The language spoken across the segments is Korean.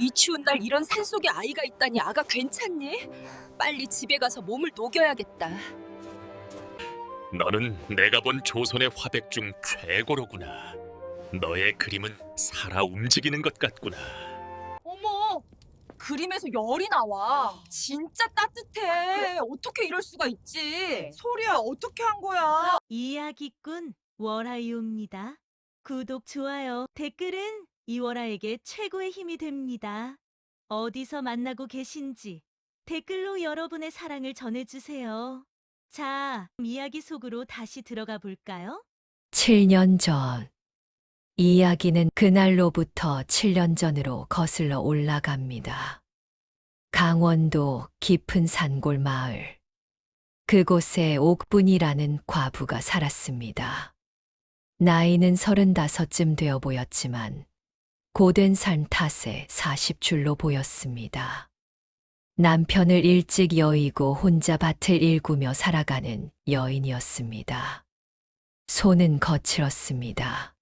이 추운 날 이런 산속에 아이가 있다니 아가 괜찮니? 빨리 집에 가서 몸을 녹여야겠다. 너는 내가 본 조선의 화백 중 최고로구나. 너의 그림은 살아 움직이는 것 같구나. 어머, 그림에서 열이 나와. 진짜 따뜻해. 어떻게 이럴 수가 있지? 소리야, 어떻게 한 거야? 이야기꾼 월아이오입니다. 구독, 좋아요, 댓글은 이월아에게 최고의 힘이 됩니다. 어디서 만나고 계신지 댓글로 여러분의 사랑을 전해주세요. 자, 이야기 속으로 다시 들어가 볼까요? 7년 전. 이야기는 그날로부터 7년 전으로 거슬러 올라갑니다. 강원도 깊은 산골 마을. 그곳에 옥분이라는 과부가 살았습니다. 나이는 35쯤 되어 보였지만 고된 삶 탓에 40줄로 보였습니다. 남편을 일찍 여의고 혼자 밭을 일구며 살아가는 여인이었습니다. 손은 거칠었습니다.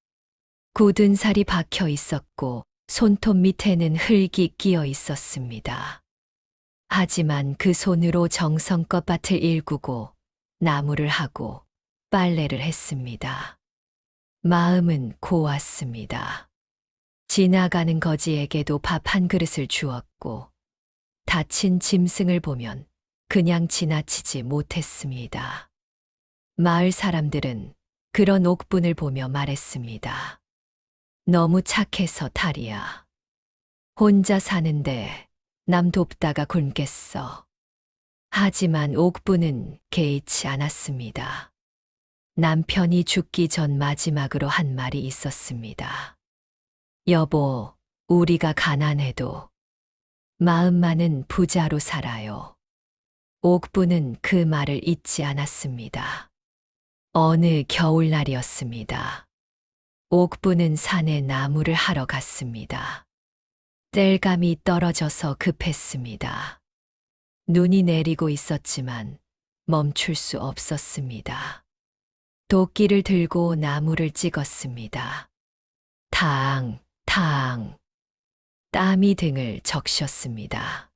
굳은 살이 박혀 있었고 손톱 밑에는 흙이 끼어 있었습니다. 하지만 그 손으로 정성껏 밭을 일구고 나무를 하고 빨래를 했습니다. 마음은 고왔습니다. 지나가는 거지에게도 밥 한 그릇을 주었고 다친 짐승을 보면 그냥 지나치지 못했습니다. 마을 사람들은 그런 옥분을 보며 말했습니다. 너무 착해서 탈이야. 혼자 사는데 남 돕다가 굶겠어. 하지만 옥분은 개의치 않았습니다. 남편이 죽기 전 마지막으로 한 말이 있었습니다. 여보, 우리가 가난해도 마음만은 부자로 살아요. 옥분은 그 말을 잊지 않았습니다. 어느 겨울날이었습니다. 옥분은 산에 나무를 하러 갔습니다. 땔감이 떨어져서 급했습니다. 눈이 내리고 있었지만 멈출 수 없었습니다. 도끼를 들고 나무를 찍었습니다. 탕, 탕. 땀이 등을 적셨습니다.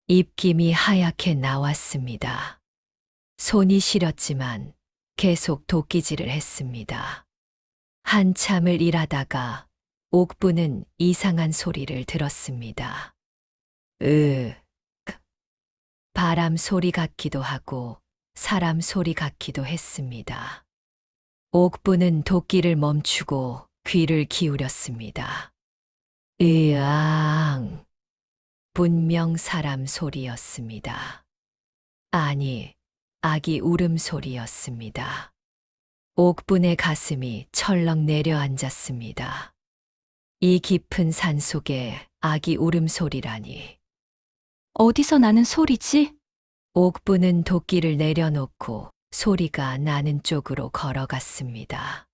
입김이 하얗게 나왔습니다. 손이 시렸지만 계속 도끼질을 했습니다. 한참을 일하다가 옥분은 이상한 소리를 들었습니다. 바람 소리 같기도 하고 사람 소리 같기도 했습니다. 옥분은 도끼를 멈추고 귀를 기울였습니다. 으앙. 분명 사람 소리였습니다. 아니, 아기 울음소리였습니다. 옥분의 가슴이 철렁 내려앉았습니다. 이 깊은 산 속에 아기 울음소리라니. 어디서 나는 소리지? 옥분은 도끼를 내려놓고 소리가 나는 쪽으로 걸어갔습니다.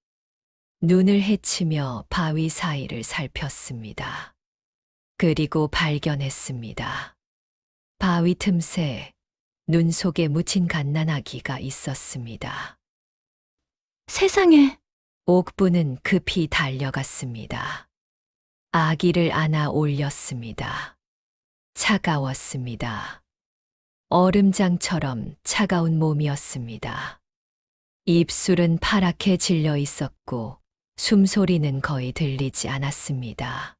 눈을 헤치며 바위 사이를 살폈습니다. 그리고 발견했습니다. 바위 틈새 눈 속에 묻힌 갓난아기가 있었습니다. 세상에, 옥분은 급히 달려갔습니다. 아기를 안아 올렸습니다. 차가웠습니다. 얼음장처럼 차가운 몸이었습니다. 입술은 파랗게 질려 있었고 숨소리는 거의 들리지 않았습니다.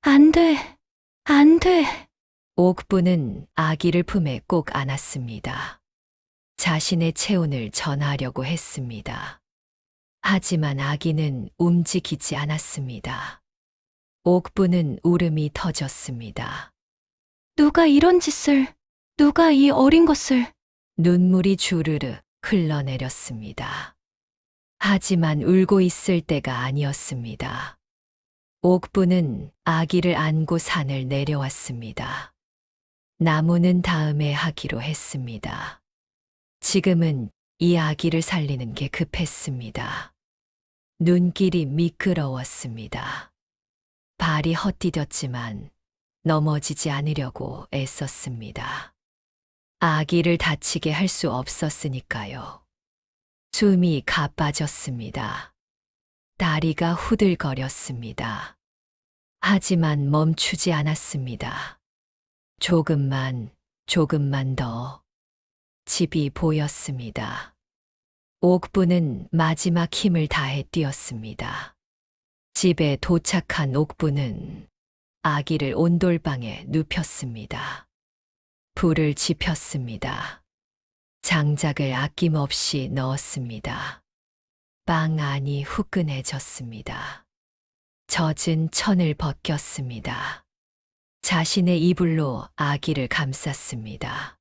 안 돼, 안 돼. 옥분은 아기를 품에 꼭 안았습니다. 자신의 체온을 전하려고 했습니다. 하지만 아기는 움직이지 않았습니다. 옥분은 울음이 터졌습니다. 누가 이런 짓을, 누가 이 어린 것을. 눈물이 주르르 흘러내렸습니다. 하지만 울고 있을 때가 아니었습니다. 옥분은 아기를 안고 산을 내려왔습니다. 나무는 다음에 하기로 했습니다. 지금은 이 아기를 살리는 게 급했습니다. 눈길이 미끄러웠습니다. 발이 헛디뎠지만 넘어지지 않으려고 애썼습니다. 아기를 다치게 할 수 없었으니까요. 숨이 가빠졌습니다. 다리가 후들거렸습니다. 하지만 멈추지 않았습니다. 조금만 더. 집이 보였습니다. 옥부는 마지막 힘을 다해 뛰었습니다. 집에 도착한 옥부는 아기를 온돌방에 눕혔습니다. 불을 지폈습니다. 장작을 아낌없이 넣었습니다. 방 안이 후끈해졌습니다. 젖은 천을 벗겼습니다. 자신의 이불로 아기를 감쌌습니다.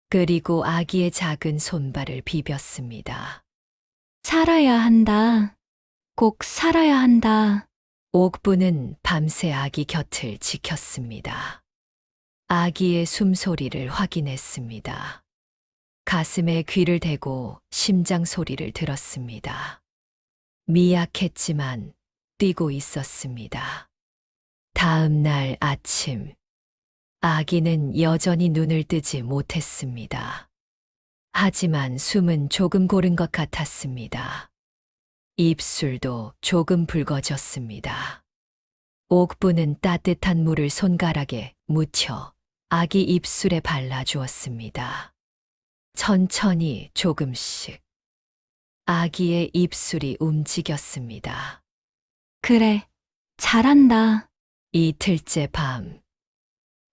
그리고 아기의 작은 손발을 비볐습니다. 살아야 한다. 꼭 살아야 한다. 옥부는 밤새 아기 곁을 지켰습니다. 아기의 숨소리를 확인했습니다. 가슴에 귀를 대고 심장 소리를 들었습니다. 미약했지만 뛰고 있었습니다. 다음 날 아침, 아기는 여전히 눈을 뜨지 못했습니다. 하지만 숨은 조금 고른 것 같았습니다. 입술도 조금 붉어졌습니다. 옥부는 따뜻한 물을 손가락에 묻혀 아기 입술에 발라주었습니다. 천천히 조금씩 아기의 입술이 움직였습니다. 그래, 잘한다. 이틀째 밤,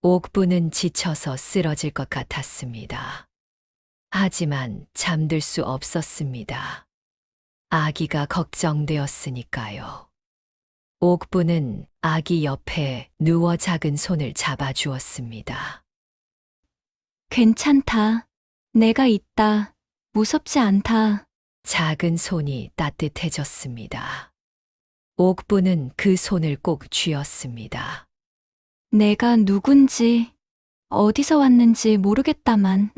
옥부는 지쳐서 쓰러질 것 같았습니다. 하지만 잠들 수 없었습니다. 아기가 걱정되었으니까요. 옥부는 아기 옆에 누워 작은 손을 잡아주었습니다. 괜찮다. 내가 있다. 무섭지 않다. 작은 손이 따뜻해졌습니다. 옥부는 그 손을 꼭 쥐었습니다. 내가 누군지, 어디서 왔는지 모르겠다만.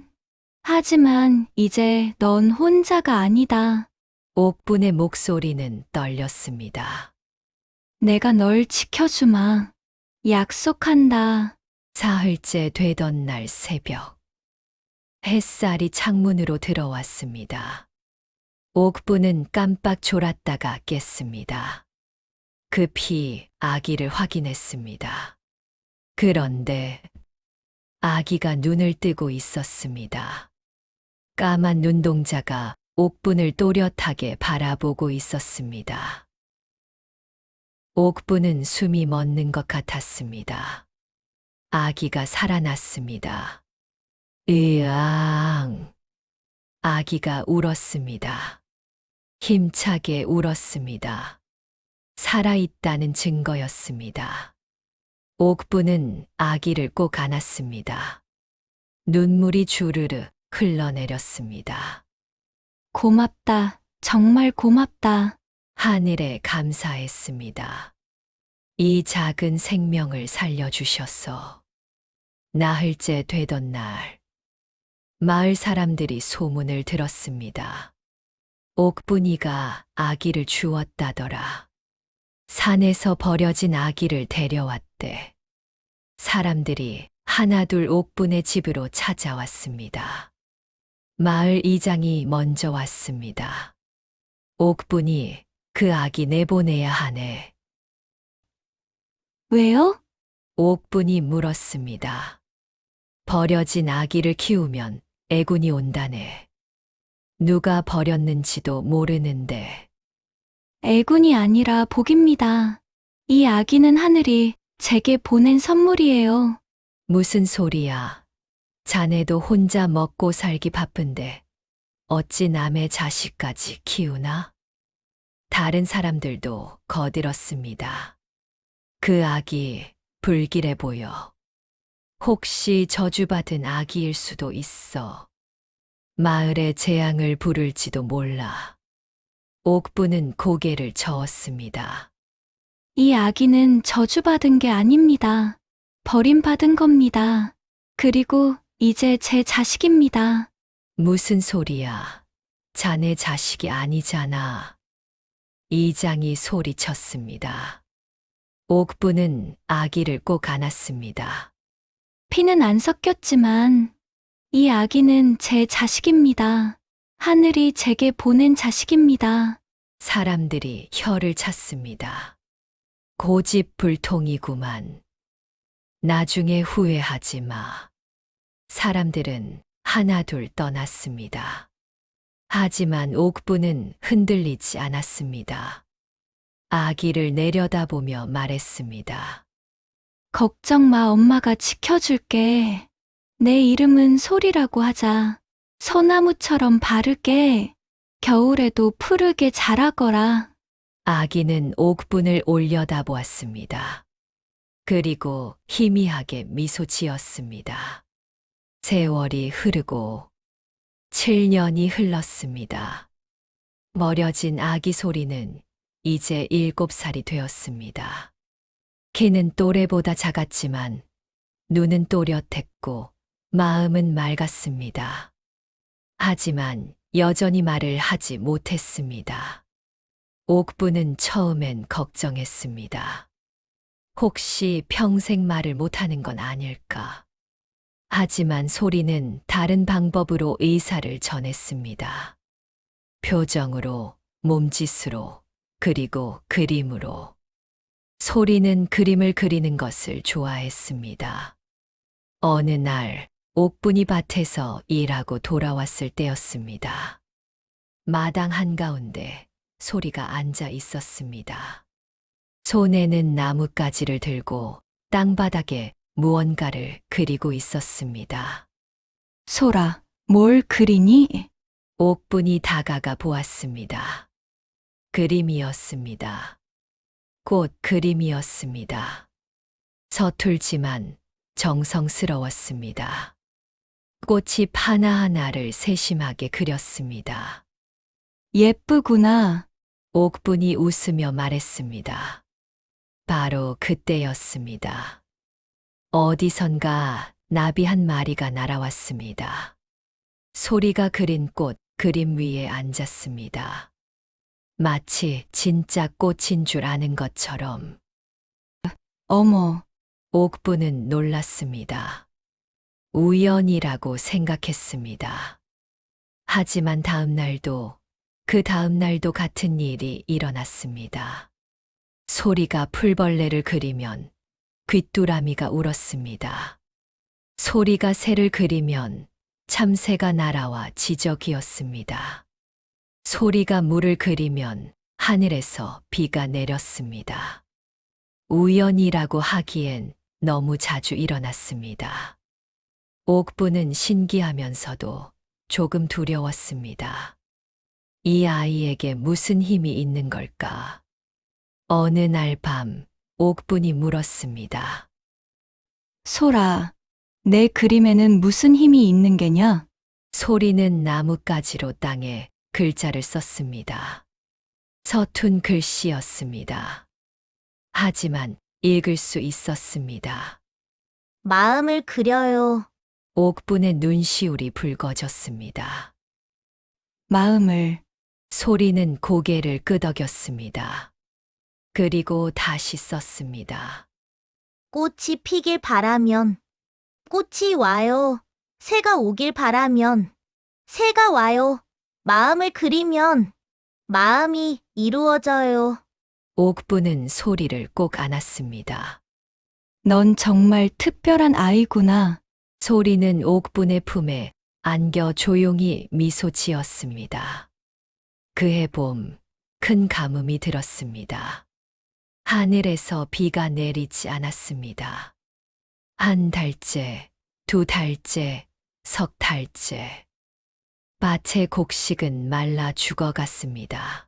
하지만 이제 넌 혼자가 아니다. 옥분의 목소리는 떨렸습니다. 내가 널 지켜주마. 약속한다. 사흘째 되던 날 새벽. 햇살이 창문으로 들어왔습니다. 옥부는 깜빡 졸았다가 깼습니다. 급히 아기를 확인했습니다. 그런데 아기가 눈을 뜨고 있었습니다. 까만 눈동자가 옥분을 또렷하게 바라보고 있었습니다. 옥분은 숨이 멎는 것 같았습니다. 아기가 살아났습니다. 으앙. 아기가 울었습니다. 힘차게 울었습니다. 살아있다는 증거였습니다. 옥부는 아기를 꼭 안았습니다. 눈물이 주르르 흘러내렸습니다. 고맙다. 정말 고맙다. 하늘에 감사했습니다. 이 작은 생명을 살려주셔서. 나흘째 되던 날, 마을 사람들이 소문을 들었습니다. 옥분이가 아기를 주웠다더라. 산에서 버려진 아기를 데려왔대. 사람들이 하나둘 옥분의 집으로 찾아왔습니다. 마을 이장이 먼저 왔습니다. 옥분이 그 아기 내보내야 하네. 왜요? 옥분이 물었습니다. 버려진 아기를 키우면 애군이 온다네. 누가 버렸는지도 모르는데. 애군이 아니라 복입니다. 이 아기는 하늘이 제게 보낸 선물이에요. 무슨 소리야. 자네도 혼자 먹고 살기 바쁜데 어찌 남의 자식까지 키우나? 다른 사람들도 거들었습니다. 그 아기 불길해 보여. 혹시 저주받은 아기일 수도 있어. 마을에 재앙을 부를지도 몰라. 옥부는 고개를 저었습니다. 이 아기는 저주받은 게 아닙니다. 버림받은 겁니다. 그리고 이제 제 자식입니다. 무슨 소리야. 자네 자식이 아니잖아. 이장이 소리쳤습니다. 옥부는 아기를 꼭 안았습니다. 피는 안 섞였지만 이 아기는 제 자식입니다. 하늘이 제게 보낸 자식입니다. 사람들이 혀를 찼습니다. 고집불통이구만. 나중에 후회하지 마. 사람들은 하나둘 떠났습니다. 하지만 옥부는 흔들리지 않았습니다. 아기를 내려다보며 말했습니다. 걱정 마, 엄마가 지켜줄게. 내 이름은 소리라고 하자. 소나무처럼 바르게, 겨울에도 푸르게 자라거라. 아기는 옥분을 올려다보았습니다. 그리고 희미하게 미소 지었습니다. 세월이 흐르고 7년이 흘렀습니다. 머려진 아기 소리는 이제 7살이 되었습니다. 키는 또래보다 작았지만 눈은 또렷했고 마음은 맑았습니다. 하지만 여전히 말을 하지 못했습니다. 옥부는 처음엔 걱정했습니다. 혹시 평생 말을 못하는 건 아닐까? 하지만 소리는 다른 방법으로 의사를 전했습니다. 표정으로, 몸짓으로, 그리고 그림으로. 소리는 그림을 그리는 것을 좋아했습니다. 어느 날, 옥분이 밭에서 일하고 돌아왔을 때였습니다. 마당 한가운데 소리가 앉아 있었습니다. 손에는 나뭇가지를 들고 땅바닥에 무언가를 그리고 있었습니다. 소라, 뭘 그리니? 옥분이 다가가 보았습니다. 그림이었습니다. 꽃 그림이었습니다. 서툴지만 정성스러웠습니다. 꽃이 하나하나를 세심하게 그렸습니다. 예쁘구나. 옥분이 웃으며 말했습니다. 바로 그때였습니다. 어디선가 나비 한 마리가 날아왔습니다. 소리가 그린 꽃 그림 위에 앉았습니다. 마치 진짜 꽃인 줄 아는 것처럼. 어머, 옥분은 놀랐습니다. 우연이라고 생각했습니다. 하지만 그 다음 날도 같은 일이 일어났습니다. 소리가 풀벌레를 그리면 귀뚜라미가 울었습니다. 소리가 새를 그리면 참새가 날아와 지저귀었습니다. 소리가 물을 그리면 하늘에서 비가 내렸습니다. 우연이라고 하기엔 너무 자주 일어났습니다. 옥부는 신기하면서도 조금 두려웠습니다. 이 아이에게 무슨 힘이 있는 걸까? 어느 날 밤, 옥분이 물었습니다. 소라, 내 그림에는 무슨 힘이 있는 게냐? 소리는 나뭇가지로 땅에 글자를 썼습니다. 서툰 글씨였습니다. 하지만 읽을 수 있었습니다. 마음을 그려요. 옥분의 눈시울이 붉어졌습니다. 마음을. 소리는 고개를 끄덕였습니다. 그리고 다시 썼습니다. 꽃이 피길 바라면, 꽃이 와요. 새가 오길 바라면, 새가 와요. 마음을 그리면, 마음이 이루어져요. 옥분은 소리를 꼭 안았습니다. 넌 정말 특별한 아이구나. 소리는 옥분의 품에 안겨 조용히 미소 지었습니다. 그해 봄, 큰 가뭄이 들었습니다. 하늘에서 비가 내리지 않았습니다. 한 달째, 2달째, 석 달째. 밭의 곡식은 말라 죽어갔습니다.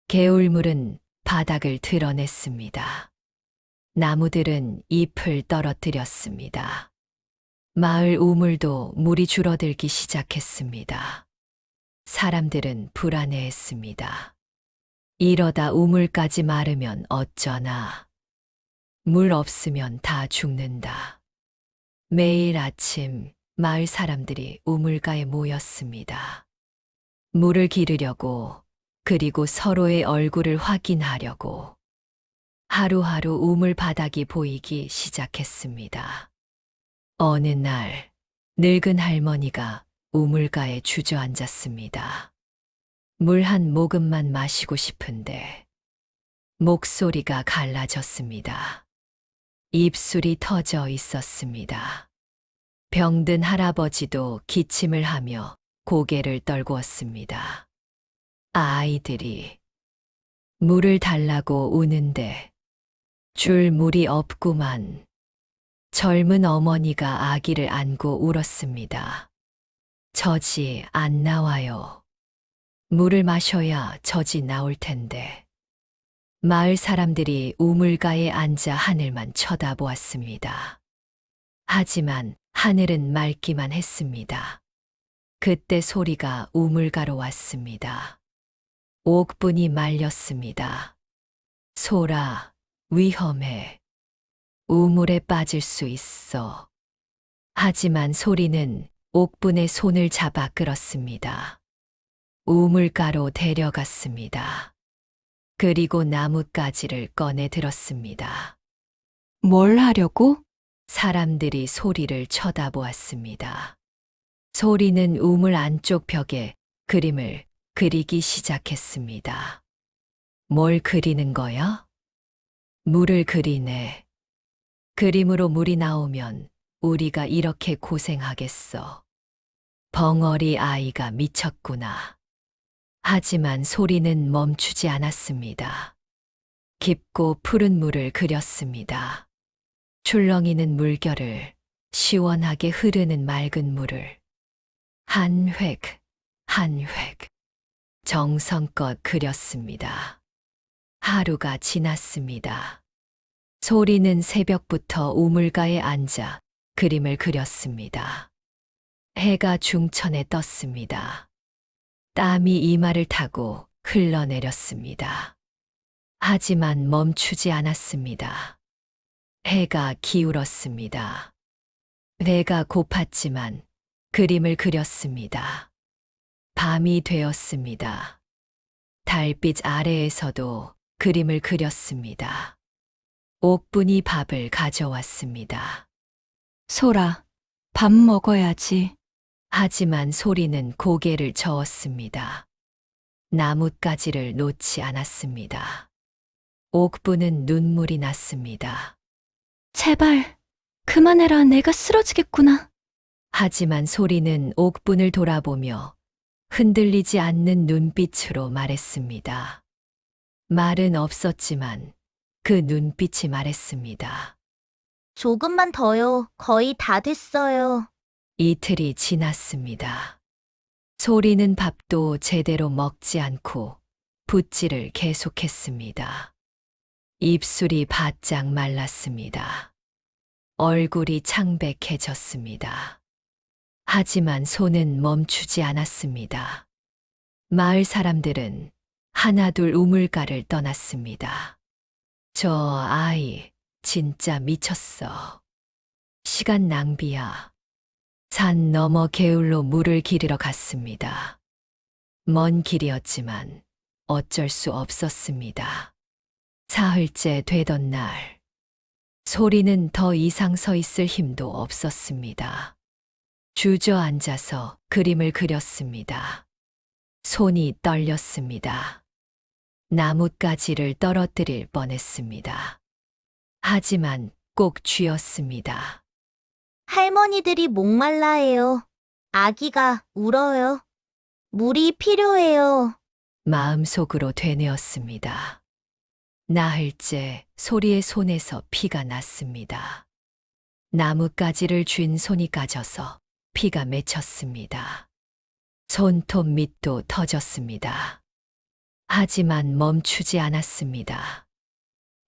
개울물은 바닥을 드러냈습니다. 나무들은 잎을 떨어뜨렸습니다. 마을 우물도 물이 줄어들기 시작했습니다. 사람들은 불안해했습니다. 이러다 우물까지 마르면 어쩌나. 물 없으면 다 죽는다. 매일 아침 마을 사람들이 우물가에 모였습니다. 물을 기르려고, 그리고 서로의 얼굴을 확인하려고. 하루하루 우물 바닥이 보이기 시작했습니다. 어느 날, 늙은 할머니가 우물가에 주저앉았습니다. 물 한 모금만 마시고 싶은데, 목소리가 갈라졌습니다. 입술이 터져 있었습니다. 병든 할아버지도 기침을 하며 고개를 떨구었습니다. 아이들이 물을 달라고 우는데 줄 물이 없구만. 젊은 어머니가 아기를 안고 울었습니다. 젖이 안 나와요. 물을 마셔야 젖이 나올 텐데. 마을 사람들이 우물가에 앉아 하늘만 쳐다보았습니다. 하지만 하늘은 맑기만 했습니다. 그때 소리가 우물가로 왔습니다. 옥분이 말렸습니다. 소라, 위험해. 우물에 빠질 수 있어. 하지만 소리는 옥분의 손을 잡아 끌었습니다. 우물가로 데려갔습니다. 그리고 나뭇가지를 꺼내 들었습니다. 뭘 하려고? 사람들이 소리를 쳐다보았습니다. 소리는 우물 안쪽 벽에 그림을 그리기 시작했습니다. 뭘 그리는 거야? 물을 그리네. 그림으로 물이 나오면 우리가 이렇게 고생하겠어. 벙어리 아이가 미쳤구나. 하지만 소리는 멈추지 않았습니다. 깊고 푸른 물을 그렸습니다. 출렁이는 물결을, 시원하게 흐르는 맑은 물을 한 획, 한 획 정성껏 그렸습니다. 하루가 지났습니다. 소리는 새벽부터 우물가에 앉아 그림을 그렸습니다. 해가 중천에 떴습니다. 땀이 이마를 타고 흘러내렸습니다. 하지만 멈추지 않았습니다. 해가 기울었습니다. 배가 고팠지만 그림을 그렸습니다. 밤이 되었습니다. 달빛 아래에서도 그림을 그렸습니다. 옥분이 밥을 가져왔습니다. 소라, 밥 먹어야지. 하지만 소리는 고개를 저었습니다. 나뭇가지를 놓지 않았습니다. 옥분은 눈물이 났습니다. 제발, 그만해라. 내가 쓰러지겠구나. 하지만 소리는 옥분을 돌아보며 흔들리지 않는 눈빛으로 말했습니다. 말은 없었지만 그 눈빛이 말했습니다. 조금만 더요. 거의 다 됐어요. 이틀이 지났습니다. 소리는 밥도 제대로 먹지 않고 붓질을 계속했습니다. 입술이 바짝 말랐습니다. 얼굴이 창백해졌습니다. 하지만 손은 멈추지 않았습니다. 마을 사람들은 하나둘 우물가를 떠났습니다. 저 아이 진짜 미쳤어. 시간 낭비야. 산 너머 개울로 물을 기르러 갔습니다. 먼 길이었지만 어쩔 수 없었습니다. 사흘째 되던 날, 소리는 더 이상 서 있을 힘도 없었습니다. 주저앉아서 그림을 그렸습니다. 손이 떨렸습니다. 나뭇가지를 떨어뜨릴 뻔했습니다. 하지만 꼭 쥐었습니다. 할머니들이 목말라해요. 아기가 울어요. 물이 필요해요. 마음속으로 되뇌었습니다. 나흘째 소리의 손에서 피가 났습니다. 나뭇가지를 쥔 손이 까져서 피가 맺혔습니다. 손톱 밑도 터졌습니다. 하지만 멈추지 않았습니다.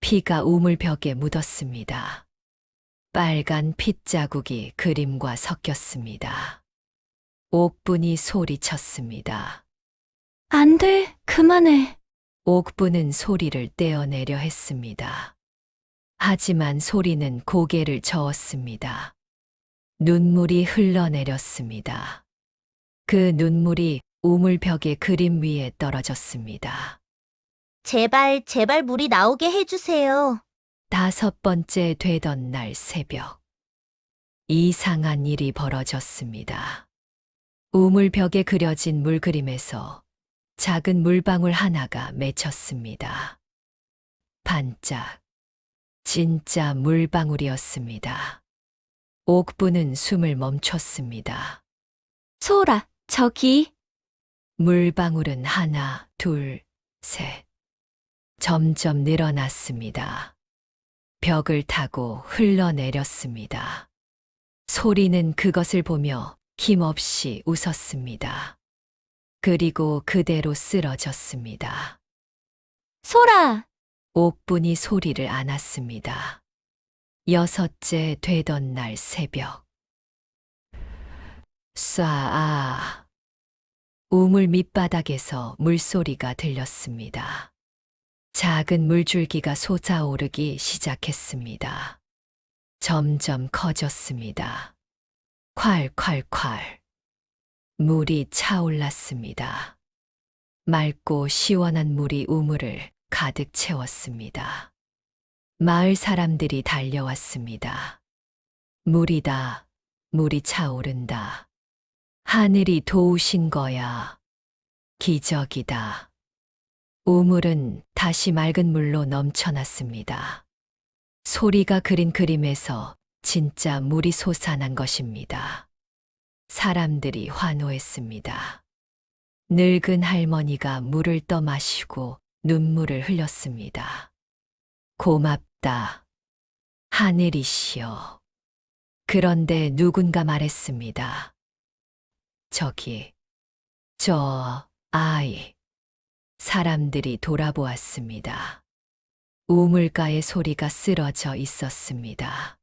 피가 우물벽에 묻었습니다. 빨간 핏자국이 그림과 섞였습니다. 옥분이 소리쳤습니다. 안 돼, 그만해. 옥분은 소리를 떼어내려 했습니다. 하지만 소리는 고개를 저었습니다. 눈물이 흘러내렸습니다. 그 눈물이 우물벽의 그림 위에 떨어졌습니다. 제발 물이 나오게 해주세요. 5번째 되던 날 새벽, 이상한 일이 벌어졌습니다. 우물벽에 그려진 물그림에서 작은 물방울 하나가 맺혔습니다. 반짝. 진짜 물방울이었습니다. 옥부는 숨을 멈췄습니다. 소라, 저기. 물방울은 하나, 둘, 셋. 점점 늘어났습니다. 벽을 타고 흘러내렸습니다. 소리는 그것을 보며 힘없이 웃었습니다. 그리고 그대로 쓰러졌습니다. 소라! 옥분이 소리를 안았습니다. 6째 되던 날 새벽. 쏴아. 우물 밑바닥에서 물소리가 들렸습니다. 작은 물줄기가 솟아오르기 시작했습니다. 점점 커졌습니다. 콸콸콸. 물이 차올랐습니다. 맑고 시원한 물이 우물을 가득 채웠습니다. 마을 사람들이 달려왔습니다. 물이다, 물이 차오른다. 하늘이 도우신 거야. 기적이다. 우물은 다시 맑은 물로 넘쳐났습니다. 소리가 그린 그림에서 진짜 물이 솟아난 것입니다. 사람들이 환호했습니다. 늙은 할머니가 물을 떠마시고 눈물을 흘렸습니다. 고맙다. 하늘이시여. 그런데 누군가 말했습니다. 저기, 저 아이. 사람들이 돌아보았습니다. 우물가의 소리가 쓰러져 있었습니다.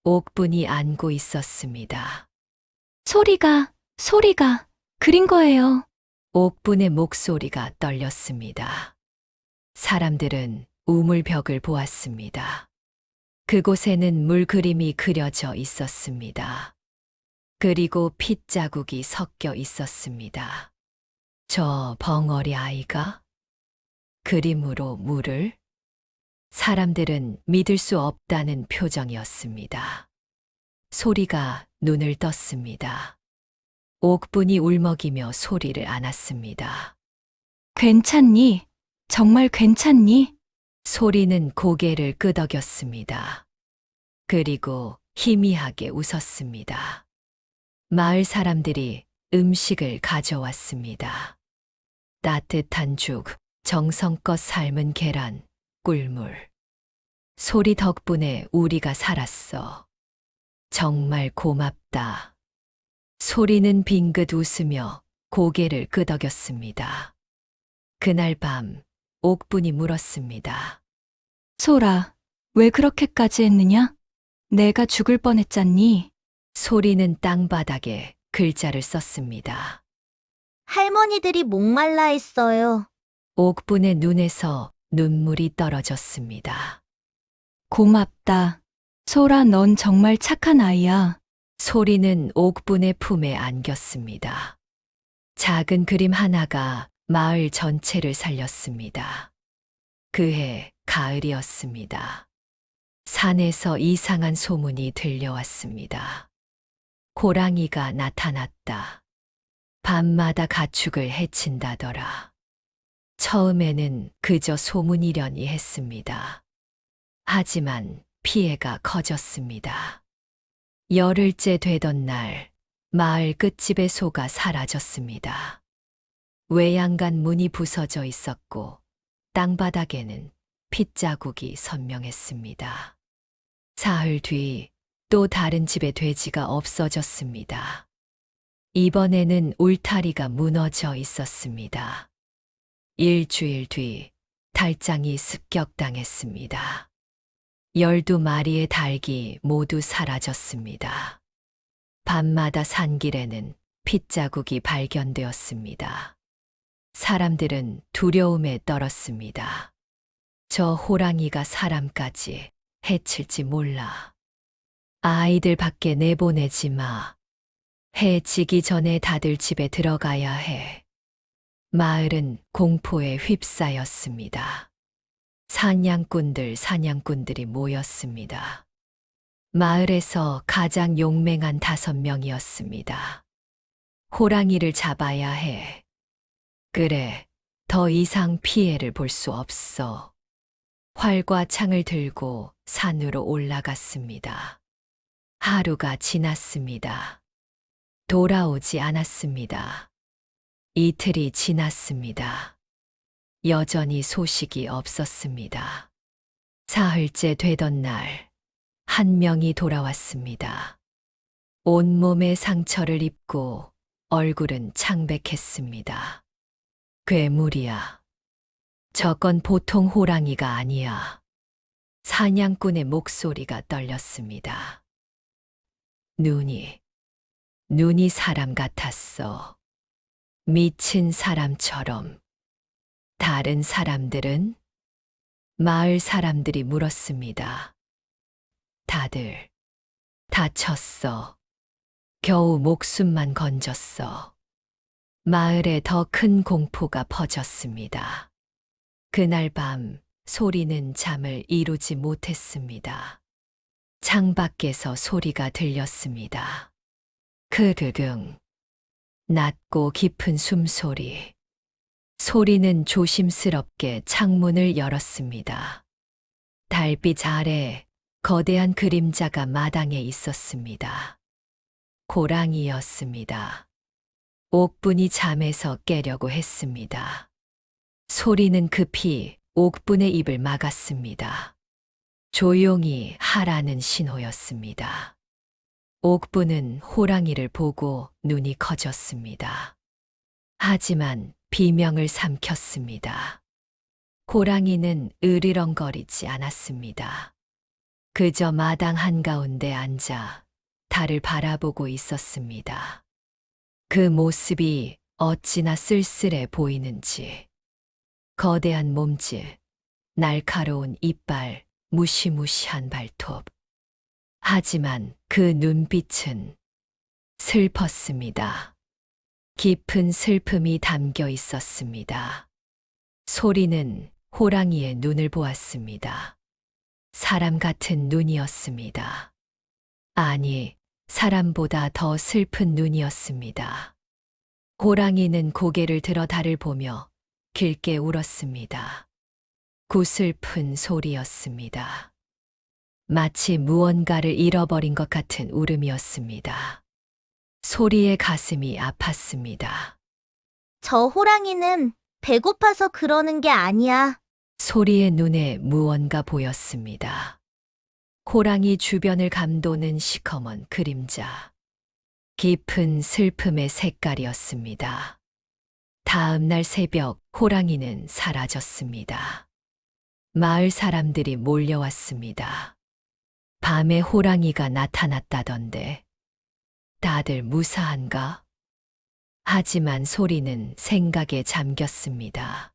옥분이 안고 있었습니다. 소리가 그린 거예요. 옥분의 목소리가 떨렸습니다. 사람들은 우물벽을 보았습니다. 그곳에는 물 그림이 그려져 있었습니다. 그리고 핏자국이 섞여 있었습니다. 저 벙어리 아이가 그림으로 물을? 사람들은 믿을 수 없다는 표정이었습니다. 소리가 눈을 떴습니다. 옥분이 울먹이며 소리를 안았습니다. 괜찮니? 정말 괜찮니? 소리는 고개를 끄덕였습니다. 그리고 희미하게 웃었습니다. 마을 사람들이 음식을 가져왔습니다. 따뜻한 죽, 정성껏 삶은 계란, 꿀물. 소리 덕분에 우리가 살았어. 정말 고맙다. 소리는 빙긋 웃으며 고개를 끄덕였습니다. 그날 밤 옥분이 물었습니다. 소라, 왜 그렇게까지 했느냐? 내가 죽을 뻔했잖니? 소리는 땅바닥에 글자를 썼습니다. 할머니들이 목말라 했어요. 옥분의 눈에서 눈물이 떨어졌습니다. 고맙다. 소라, 넌 정말 착한 아이야. 소리는 옥분의 품에 안겼습니다. 작은 그림 하나가 마을 전체를 살렸습니다. 그해 가을이었습니다. 산에서 이상한 소문이 들려왔습니다. 호랑이가 나타났다. 밤마다 가축을 해친다더라. 처음에는 그저 소문이려니 했습니다. 하지만 피해가 커졌습니다. 열흘째 되던 날, 마을 끝집의 소가 사라졌습니다. 외양간 문이 부서져 있었고, 땅바닥에는 핏자국이 선명했습니다. 사흘 뒤, 또 다른 집의 돼지가 없어졌습니다. 이번에는 울타리가 무너져 있었습니다. 일주일 뒤, 달장이 습격당했습니다. 12마리의 닭이 모두 사라졌습니다. 밤마다 산길에는 핏자국이 발견되었습니다. 사람들은 두려움에 떨었습니다. 저 호랑이가 사람까지 해칠지 몰라. 아이들 밖에 내보내지 마. 해 지기 전에 다들 집에 들어가야 해. 마을은 공포에 휩싸였습니다. 사냥꾼들이 모였습니다. 마을에서 가장 용맹한 5명이었습니다. 호랑이를 잡아야 해. 그래, 더 이상 피해를 볼 수 없어. 활과 창을 들고 산으로 올라갔습니다. 하루가 지났습니다. 돌아오지 않았습니다. 이틀이 지났습니다. 여전히 소식이 없었습니다. 사흘째 되던 날, 한 명이 돌아왔습니다. 온몸에 상처를 입고 얼굴은 창백했습니다. 괴물이야. 저건 보통 호랑이가 아니야. 사냥꾼의 목소리가 떨렸습니다. 눈이 사람 같았어. 미친 사람처럼. 다른 사람들은? 마을 사람들이 물었습니다. 다들 다쳤어. 겨우 목숨만 건졌어. 마을에 더 큰 공포가 퍼졌습니다. 그날 밤 소리는 잠을 이루지 못했습니다. 창밖에서 소리가 들렸습니다. 크르릉. 낮고 깊은 숨소리. 소리는 조심스럽게 창문을 열었습니다. 달빛 아래 거대한 그림자가 마당에 있었습니다. 고랑이였습니다. 옥분이 잠에서 깨려고 했습니다. 소리는 급히 옥분의 입을 막았습니다. 조용히 하라는 신호였습니다. 옥분은 호랑이를 보고 눈이 커졌습니다. 하지만 비명을 삼켰습니다. 호랑이는 으르렁거리지 않았습니다. 그저 마당 한가운데 앉아 달을 바라보고 있었습니다. 그 모습이 어찌나 쓸쓸해 보이는지. 거대한 몸질, 날카로운 이빨, 무시무시한 발톱. 하지만 그 눈빛은 슬펐습니다. 깊은 슬픔이 담겨 있었습니다. 소리는 호랑이의 눈을 보았습니다. 사람 같은 눈이었습니다. 아니, 사람보다 더 슬픈 눈이었습니다. 호랑이는 고개를 들어 달을 보며 길게 울었습니다. 구슬픈 소리였습니다. 마치 무언가를 잃어버린 것 같은 울음이었습니다. 소리의 가슴이 아팠습니다. 저 호랑이는 배고파서 그러는 게 아니야. 소리의 눈에 무언가 보였습니다. 호랑이 주변을 감도는 시커먼 그림자. 깊은 슬픔의 색깔이었습니다. 다음 날 새벽 호랑이는 사라졌습니다. 마을 사람들이 몰려왔습니다. 밤에 호랑이가 나타났다던데. 다들 무사한가? 하지만 소리는 생각에 잠겼습니다.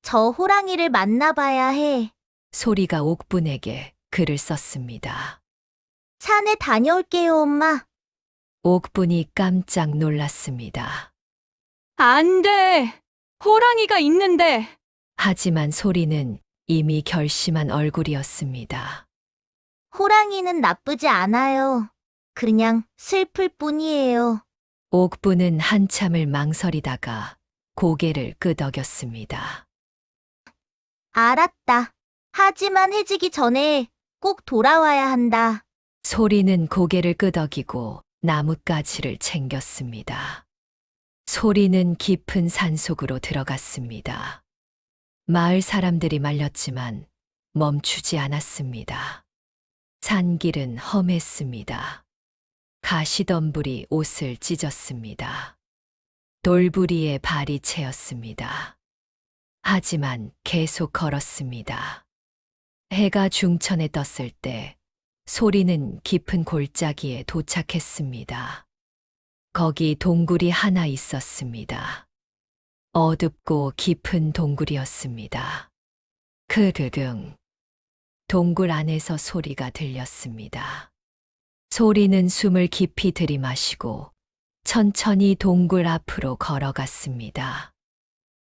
저 호랑이를 만나봐야 해. 소리가 옥분에게 글을 썼습니다. 산에 다녀올게요, 엄마. 옥분이 깜짝 놀랐습니다. 안 돼! 호랑이가 있는데! 하지만 소리는 이미 결심한 얼굴이었습니다. 호랑이는 나쁘지 않아요. 그냥 슬플 뿐이에요. 옥분은 한참을 망설이다가 고개를 끄덕였습니다. 알았다. 하지만 해지기 전에 꼭 돌아와야 한다. 소리는 고개를 끄덕이고 나뭇가지를 챙겼습니다. 소리는 깊은 산속으로 들어갔습니다. 마을 사람들이 말렸지만 멈추지 않았습니다. 산길은 험했습니다. 가시덤불이 옷을 찢었습니다. 돌부리에 발이 채였습니다. 하지만 계속 걸었습니다. 해가 중천에 떴을 때 소리는 깊은 골짜기에 도착했습니다. 거기 동굴이 하나 있었습니다. 어둡고 깊은 동굴이었습니다. 크르릉. 동굴 안에서 소리가 들렸습니다. 소리는 숨을 깊이 들이마시고 천천히 동굴 앞으로 걸어갔습니다.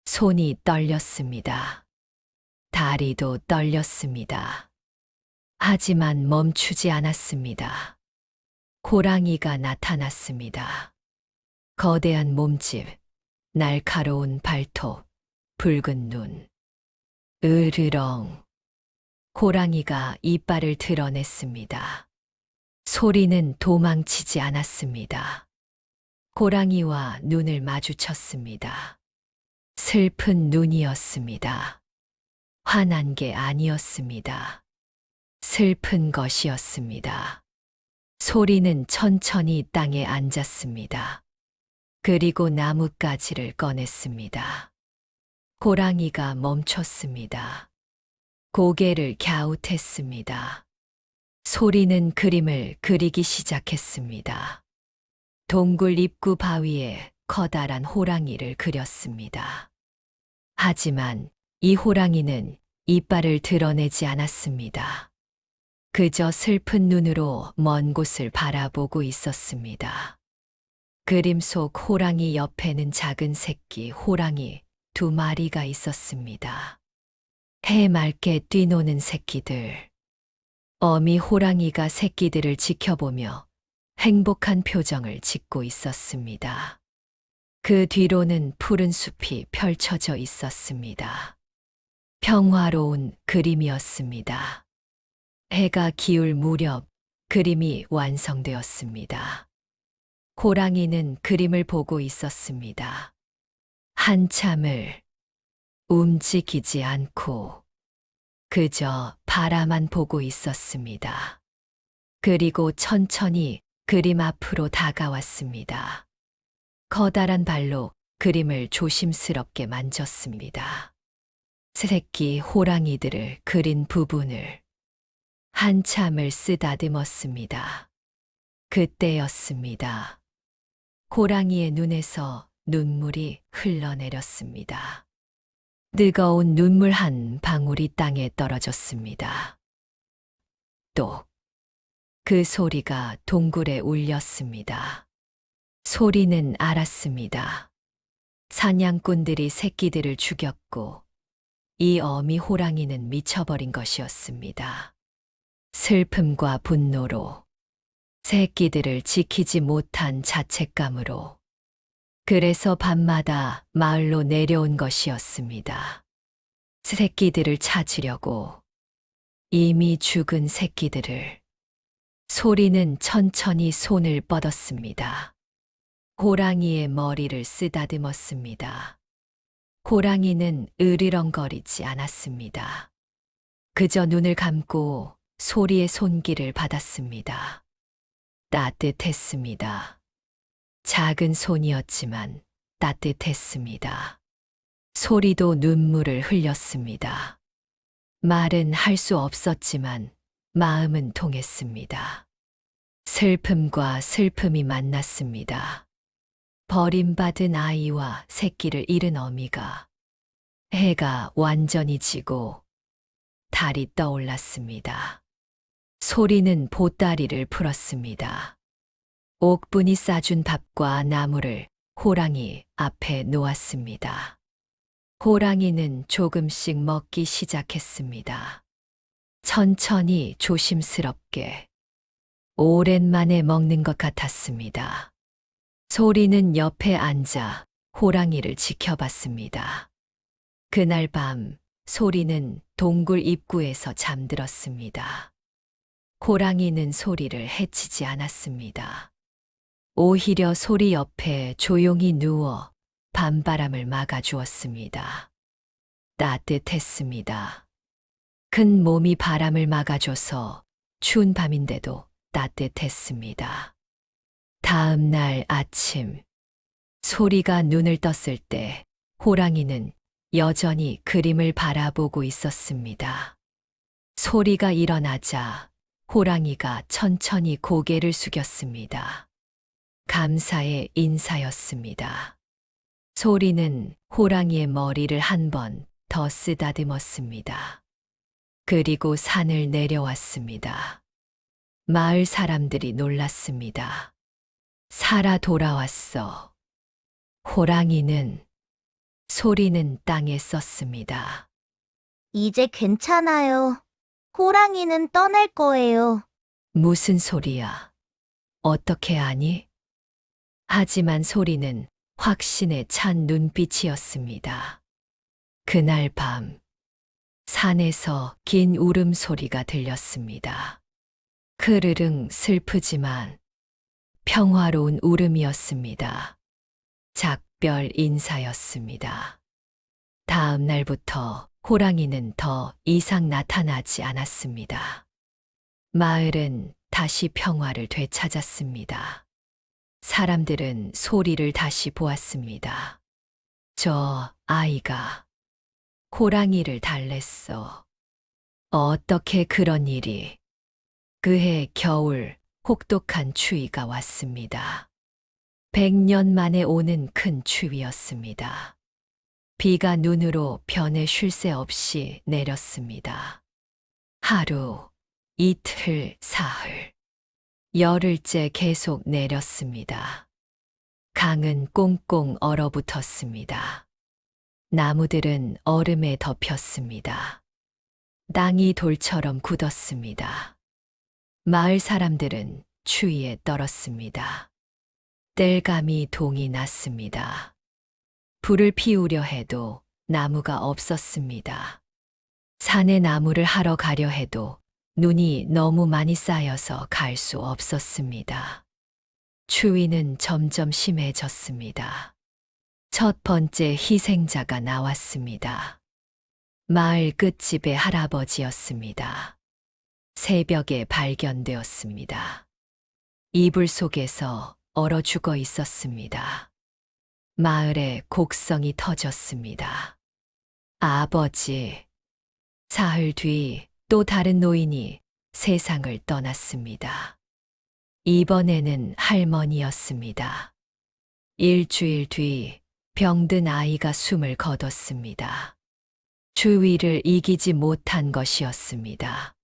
손이 떨렸습니다. 다리도 떨렸습니다. 하지만 멈추지 않았습니다. 호랑이가 나타났습니다. 거대한 몸집, 날카로운 발톱, 붉은 눈. 으르렁. 호랑이가 이빨을 드러냈습니다. 소리는 도망치지 않았습니다. 호랑이와 눈을 마주쳤습니다. 슬픈 눈이었습니다. 화난 게 아니었습니다. 슬픈 것이었습니다. 소리는 천천히 땅에 앉았습니다. 그리고 나뭇가지를 꺼냈습니다. 호랑이가 멈췄습니다. 고개를 갸웃했습니다. 소리는 그림을 그리기 시작했습니다. 동굴 입구 바위에 커다란 호랑이를 그렸습니다. 하지만 이 호랑이는 이빨을 드러내지 않았습니다. 그저 슬픈 눈으로 먼 곳을 바라보고 있었습니다. 그림 속 호랑이 옆에는 작은 새끼 호랑이 2마리가 있었습니다. 해맑게 뛰노는 새끼들. 어미 호랑이가 새끼들을 지켜보며 행복한 표정을 짓고 있었습니다. 그 뒤로는 푸른 숲이 펼쳐져 있었습니다. 평화로운 그림이었습니다. 해가 기울 무렵 그림이 완성되었습니다. 호랑이는 그림을 보고 있었습니다. 한참을 움직이지 않고 그저 바라만 보고 있었습니다. 그리고 천천히 그림 앞으로 다가왔습니다. 커다란 발로 그림을 조심스럽게 만졌습니다. 새끼 호랑이들을 그린 부분을 한참을 쓰다듬었습니다. 그때였습니다. 호랑이의 눈에서 눈물이 흘러내렸습니다. 뜨거운 눈물 한 방울이 땅에 떨어졌습니다. 또 그 소리가 동굴에 울렸습니다. 소리는 알았습니다. 사냥꾼들이 새끼들을 죽였고 이 어미 호랑이는 미쳐버린 것이었습니다. 슬픔과 분노로, 새끼들을 지키지 못한 자책감으로, 그래서 밤마다 마을로 내려온 것이었습니다. 새끼들을 찾으려고, 이미 죽은 새끼들을. 소리는 천천히 손을 뻗었습니다. 호랑이의 머리를 쓰다듬었습니다. 호랑이는 으르렁거리지 않았습니다. 그저 눈을 감고 소리의 손길을 받았습니다. 따뜻했습니다. 작은 손이었지만 따뜻했습니다. 소리도 눈물을 흘렸습니다. 말은 할 수 없었지만 마음은 통했습니다. 슬픔과 슬픔이 만났습니다. 버림받은 아이와 새끼를 잃은 어미가. 해가 완전히 지고 달이 떠올랐습니다. 소리는 보따리를 풀었습니다. 옥분이 싸준 밥과 나물을 호랑이 앞에 놓았습니다. 호랑이는 조금씩 먹기 시작했습니다. 천천히 조심스럽게. 오랜만에 먹는 것 같았습니다. 소리는 옆에 앉아 호랑이를 지켜봤습니다. 그날 밤 소리는 동굴 입구에서 잠들었습니다. 호랑이는 소리를 해치지 않았습니다. 오히려 소리 옆에 조용히 누워 밤바람을 막아주었습니다. 따뜻했습니다. 큰 몸이 바람을 막아줘서 추운 밤인데도 따뜻했습니다. 다음 날 아침, 소리가 눈을 떴을 때 호랑이는 여전히 그림을 바라보고 있었습니다. 소리가 일어나자 호랑이가 천천히 고개를 숙였습니다. 감사의 인사였습니다. 소리는 호랑이의 머리를 한 번 더 쓰다듬었습니다. 그리고 산을 내려왔습니다. 마을 사람들이 놀랐습니다. 살아 돌아왔어. 호랑이는, 소리는 땅에 썼습니다. 이제 괜찮아요. 호랑이는 떠날 거예요. 무슨 소리야? 어떻게 아니? 하지만 소리는 확신에 찬 눈빛이었습니다. 그날 밤, 산에서 긴 울음소리가 들렸습니다. 흐르릉 슬프지만 평화로운 울음이었습니다. 작별 인사였습니다. 다음 날부터 호랑이는 더 이상 나타나지 않았습니다. 마을은 다시 평화를 되찾았습니다. 사람들은 소리를 다시 보았습니다. 저 아이가 호랑이를 달랬어. 어떻게 그런 일이? 그해 겨울 혹독한 추위가 왔습니다. 100년 만에 오는 큰 추위였습니다. 비가 눈으로 변해 쉴 새 없이 내렸습니다. 하루, 이틀, 사흘, 열흘째 계속 내렸습니다. 강은 꽁꽁 얼어붙었습니다. 나무들은 얼음에 덮였습니다. 땅이 돌처럼 굳었습니다. 마을 사람들은 추위에 떨었습니다. 땔감이 동이 났습니다. 불을 피우려 해도 나무가 없었습니다. 산에 나무를 하러 가려 해도 눈이 너무 많이 쌓여서 갈 수 없었습니다. 추위는 점점 심해졌습니다. 첫 번째 희생자가 나왔습니다. 마을 끝집의 할아버지였습니다. 새벽에 발견되었습니다. 이불 속에서 얼어 죽어 있었습니다. 마을에 곡성이 터졌습니다. 아버지. 사흘 뒤 또 다른 노인이 세상을 떠났습니다. 이번에는 할머니였습니다. 일주일 뒤 병든 아이가 숨을 거뒀습니다. 추위를 이기지 못한 것이었습니다.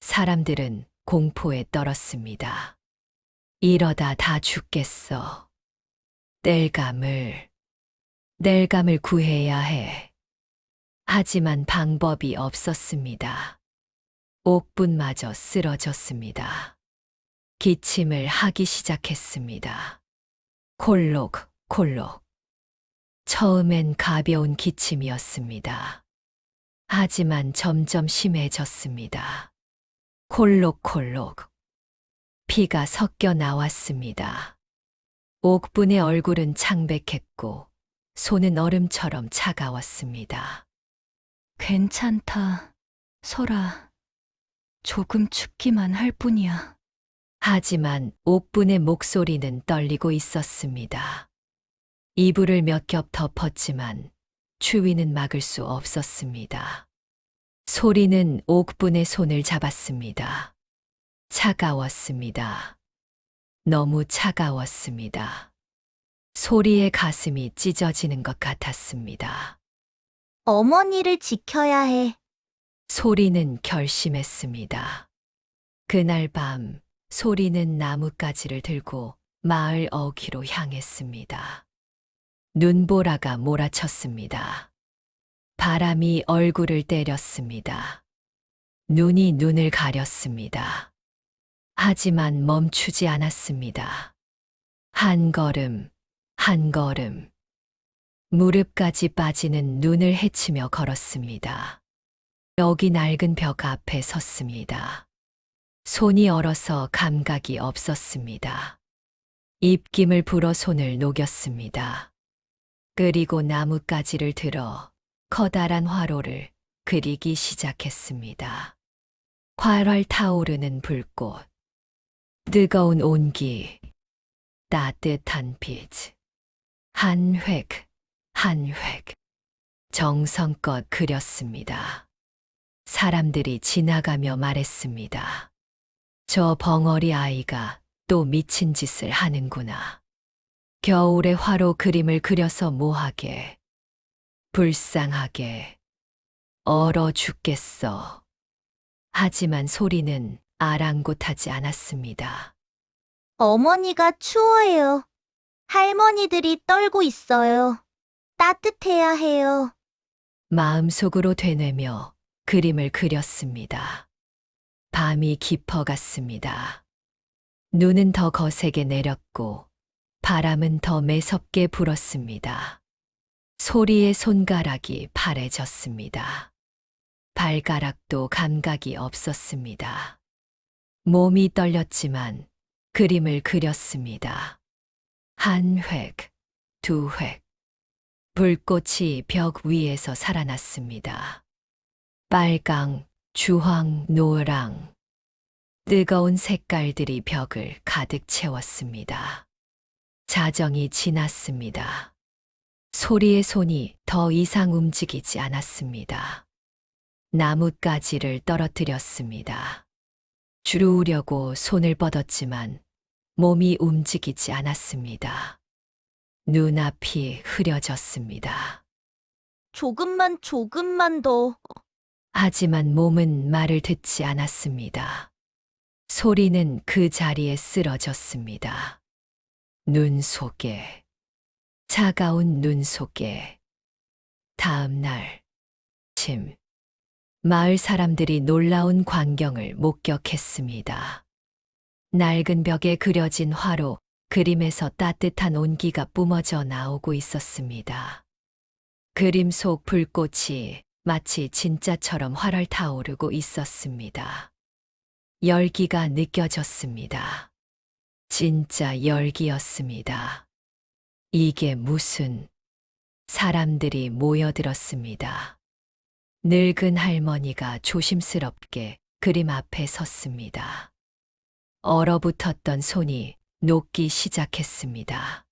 사람들은 공포에 떨었습니다. 이러다 다 죽겠어. 땔감을 구해야 해. 하지만 방법이 없었습니다. 옥분마저 쓰러졌습니다. 기침을 하기 시작했습니다. 콜록. 처음엔 가벼운 기침이었습니다. 하지만 점점 심해졌습니다. 콜록. 피가 섞여 나왔습니다. 옥분의 얼굴은 창백했고 손은 얼음처럼 차가웠습니다. 괜찮다, 설아. 조금 춥기만 할 뿐이야. 하지만 옥분의 목소리는 떨리고 있었습니다. 이불을 몇 겹 덮었지만 추위는 막을 수 없었습니다. 소리는 옥분의 손을 잡았습니다. 차가웠습니다. 너무 차가웠습니다. 소리의 가슴이 찢어지는 것 같았습니다. 어머니를 지켜야 해. 소리는 결심했습니다. 그날 밤 소리는 나뭇가지를 들고 마을 어귀로 향했습니다. 눈보라가 몰아쳤습니다. 바람이 얼굴을 때렸습니다. 눈이 눈을 가렸습니다. 하지만 멈추지 않았습니다. 한 걸음, 무릎까지 빠지는 눈을 헤치며 걸었습니다. 여기 낡은 벽 앞에 섰습니다. 손이 얼어서 감각이 없었습니다. 입김을 불어 손을 녹였습니다. 그리고 나뭇가지를 들어 커다란 화로를 그리기 시작했습니다. 활활 타오르는 불꽃, 뜨거운 온기, 따뜻한 빛, 한 획, 정성껏 그렸습니다. 사람들이 지나가며 말했습니다. 저 벙어리 아이가 또 미친 짓을 하는구나. 겨울에 화로 그림을 그려서 뭐하게, 불쌍하게, 얼어 죽겠어. 하지만 소리는 아랑곳하지 않았습니다. 어머니가 추워해요. 할머니들이 떨고 있어요. 따뜻해야 해요. 마음속으로 되뇌며 그림을 그렸습니다. 밤이 깊어갔습니다. 눈은 더 거세게 내렸고 바람은 더 매섭게 불었습니다. 소리의 손가락이 파래졌습니다. 발가락도 감각이 없었습니다. 몸이 떨렸지만 그림을 그렸습니다. 한 획, 두 획. 불꽃이 벽 위에서 살아났습니다. 빨강, 주황, 노랑. 뜨거운 색깔들이 벽을 가득 채웠습니다. 자정이 지났습니다. 소리의 손이 더 이상 움직이지 않았습니다. 나뭇가지를 떨어뜨렸습니다. 주우려고 손을 뻗었지만 몸이 움직이지 않았습니다. 눈앞이 흐려졌습니다. 조금만 더. 하지만 몸은 말을 듣지 않았습니다. 소리는 그 자리에 쓰러졌습니다. 눈 속에, 차가운 눈 속에. 다음 날, 아침, 마을 사람들이 놀라운 광경을 목격했습니다. 낡은 벽에 그려진 화로, 그림에서 따뜻한 온기가 뿜어져 나오고 있었습니다. 그림 속 불꽃이 마치 진짜처럼 활활 타오르고 있었습니다. 열기가 느껴졌습니다. 진짜 열기였습니다. 이게 무슨... 사람들이 모여들었습니다. 늙은 할머니가 조심스럽게 그림 앞에 섰습니다. 얼어붙었던 손이 녹기 시작했습니다.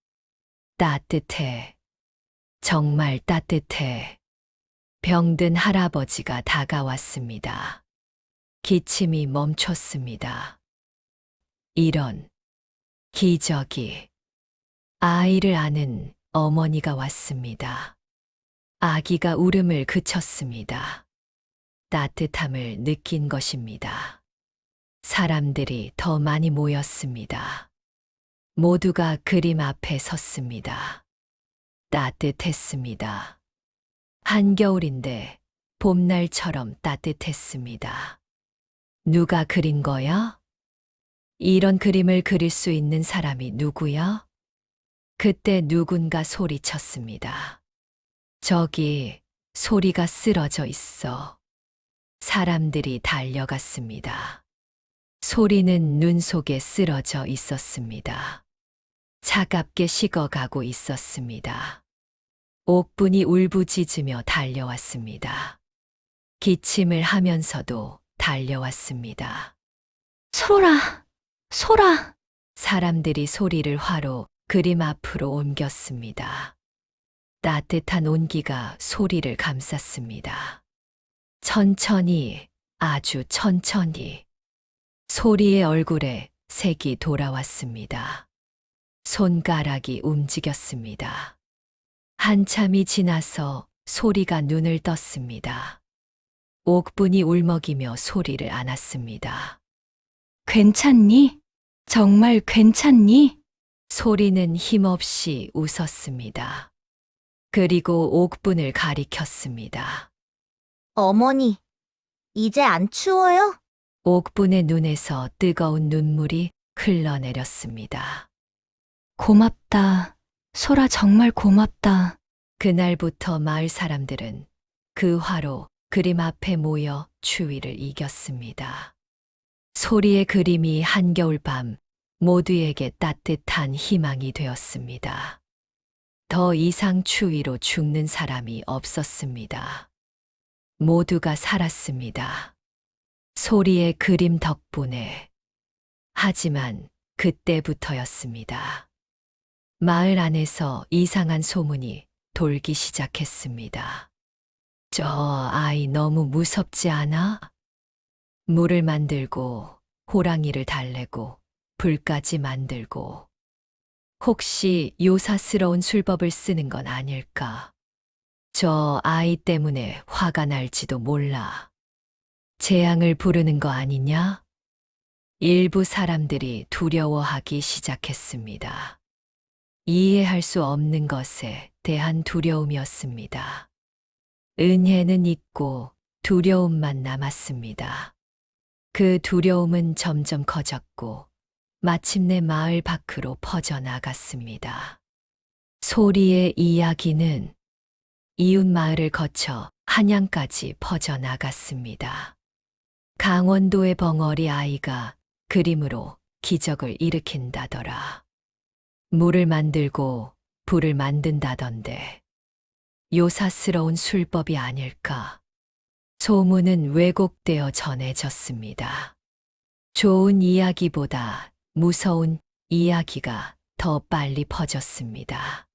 따뜻해. 정말 따뜻해. 병든 할아버지가 다가왔습니다. 기침이 멈췄습니다. 이런 기적이. 아이를 아는 어머니가 왔습니다. 아기가 울음을 그쳤습니다. 따뜻함을 느낀 것입니다. 사람들이 더 많이 모였습니다. 모두가 그림 앞에 섰습니다. 따뜻했습니다. 한겨울인데 봄날처럼 따뜻했습니다. 누가 그린 거야? 이런 그림을 그릴 수 있는 사람이 누구야? 그때 누군가 소리쳤습니다. 저기 소리가 쓰러져 있어. 사람들이 달려갔습니다. 소리는 눈 속에 쓰러져 있었습니다. 차갑게 식어가고 있었습니다. 옥분이 울부짖으며 달려왔습니다. 기침을 하면서도 달려왔습니다. 소라, 소라. 사람들이 소리를 화로 그림 앞으로 옮겼습니다. 따뜻한 온기가 소리를 감쌌습니다. 천천히, 아주 천천히. 소리의 얼굴에 색이 돌아왔습니다. 손가락이 움직였습니다. 한참이 지나서 소리가 눈을 떴습니다. 옥분이 울먹이며 소리를 안았습니다. 괜찮니? 정말 괜찮니? 소리는 힘없이 웃었습니다. 그리고 옥분을 가리켰습니다. 어머니, 이제 안 추워요? 옥분의 눈에서 뜨거운 눈물이 흘러내렸습니다. 고맙다. 소라 정말 고맙다. 그날부터 마을 사람들은 그 화로 그림 앞에 모여 추위를 이겼습니다. 소리의 그림이 한겨울밤 모두에게 따뜻한 희망이 되었습니다. 더 이상 추위로 죽는 사람이 없었습니다. 모두가 살았습니다. 소리의 그림 덕분에. 하지만 그때부터였습니다. 마을 안에서 이상한 소문이 돌기 시작했습니다. 저 아이 너무 무섭지 않아? 물을 만들고 호랑이를 달래고 불까지 만들고 혹시 요사스러운 술법을 쓰는 건 아닐까? 저 아이 때문에 화가 날지도 몰라. 재앙을 부르는 거 아니냐? 일부 사람들이 두려워하기 시작했습니다. 이해할 수 없는 것에 대한 두려움이었습니다. 은혜는 있고 두려움만 남았습니다. 그 두려움은 점점 커졌고 마침내 마을 밖으로 퍼져나갔습니다. 소리의 이야기는 이웃 마을을 거쳐 한양까지 퍼져나갔습니다. 강원도의 벙어리 아이가 그림으로 기적을 일으킨다더라. 물을 만들고 불을 만든다던데 요사스러운 술법이 아닐까. 소문은 왜곡되어 전해졌습니다. 좋은 이야기보다 무서운 이야기가 더 빨리 퍼졌습니다.